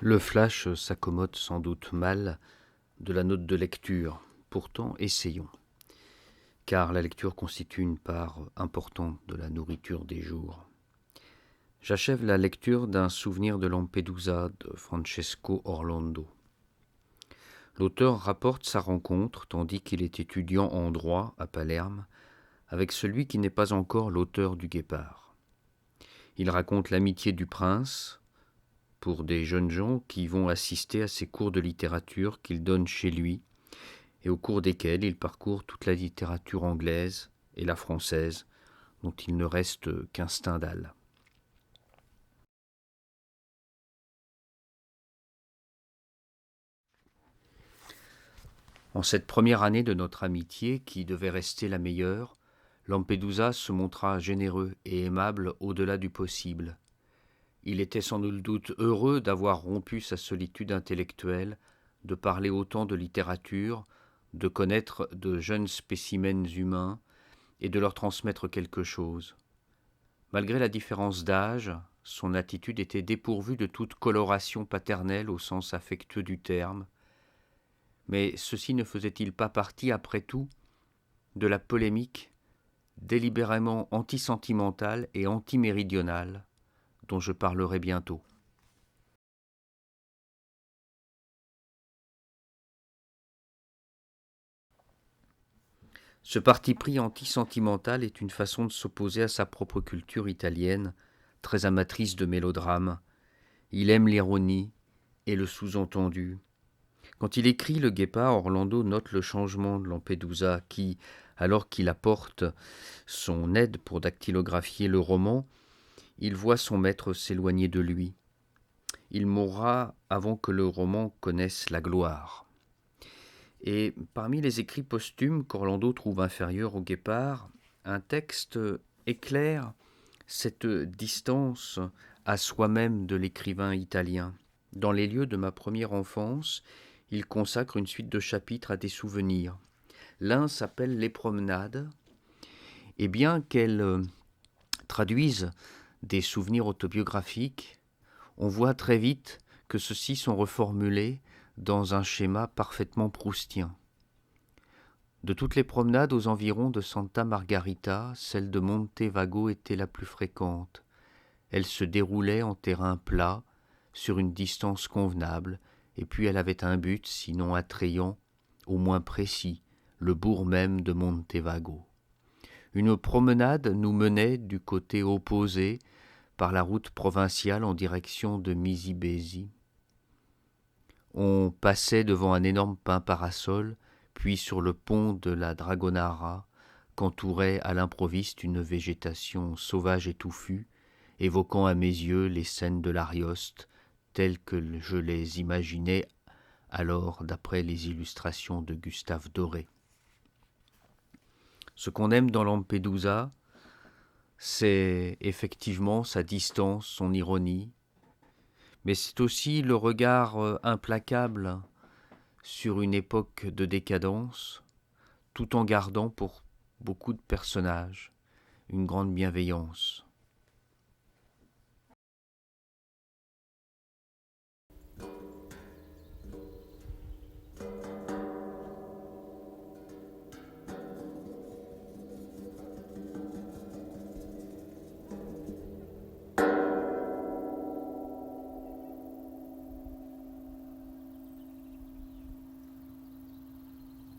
Le flash s'accommode sans doute mal de la note de lecture. Pourtant, essayons. Car la lecture constitue une part importante de la nourriture des jours. J'achève la lecture d'un souvenir de Lampedusa de Francesco Orlando. L'auteur rapporte sa rencontre, tandis qu'il est étudiant en droit à Palerme, avec celui qui n'est pas encore l'auteur du Guépard. Il raconte l'amitié du prince pour des jeunes gens qui vont assister à ses cours de littérature qu'il donne chez lui et au cours desquels il parcourt toute la littérature anglaise et la française, dont il ne reste qu'un Stendhal. En cette première année de notre amitié, qui devait rester la meilleure, Lampedusa se montra généreux et aimable au-delà du possible. Il était sans nul doute heureux d'avoir rompu sa solitude intellectuelle, de parler autant de littérature, de connaître de jeunes spécimens humains et de leur transmettre quelque chose. Malgré la différence d'âge, son attitude était dépourvue de toute coloration paternelle au sens affectueux du terme. Mais ceci ne faisait-il pas partie, après tout, de la polémique délibérément antisentimentale et antiméridionale dont je parlerai bientôt. Ce parti pris antisentimental est une façon de s'opposer à sa propre culture italienne, très amatrice de mélodrame. Il aime l'ironie et le sous-entendu. Quand il écrit Le Guépard, Orlando note le changement de Lampedusa qui, alors qu'il apporte son aide pour dactylographier le roman, il voit son maître s'éloigner de lui. Il mourra avant que le roman connaisse la gloire. Et parmi les écrits posthumes qu'Orlando trouve inférieurs au Guépard, un texte éclaire cette distance à soi-même de l'écrivain italien. Dans les lieux de ma première enfance, il consacre une suite de chapitres à des souvenirs. L'un s'appelle Les Promenades, et bien qu'elles traduisent des souvenirs autobiographiques, on voit très vite que ceux-ci sont reformulés dans un schéma parfaitement proustien. De toutes les promenades aux environs de Santa Margarita, celle de Monte Vago était la plus fréquente. Elle se déroulait en terrain plat, sur une distance convenable, et puis elle avait un but, sinon attrayant, au moins précis, le bourg même de Monte Vago. Une promenade nous menait du côté opposé par la route provinciale en direction de Misibesi. On passait devant un énorme pin parasol, puis sur le pont de la Dragonara, qu'entourait à l'improviste une végétation sauvage et touffue, évoquant à mes yeux les scènes de l'Arioste, telles que je les imaginais alors d'après les illustrations de Gustave Doré. Ce qu'on aime dans Lampedusa, c'est effectivement sa distance, son ironie, mais c'est aussi le regard implacable sur une époque de décadence, tout en gardant pour beaucoup de personnages une grande bienveillance.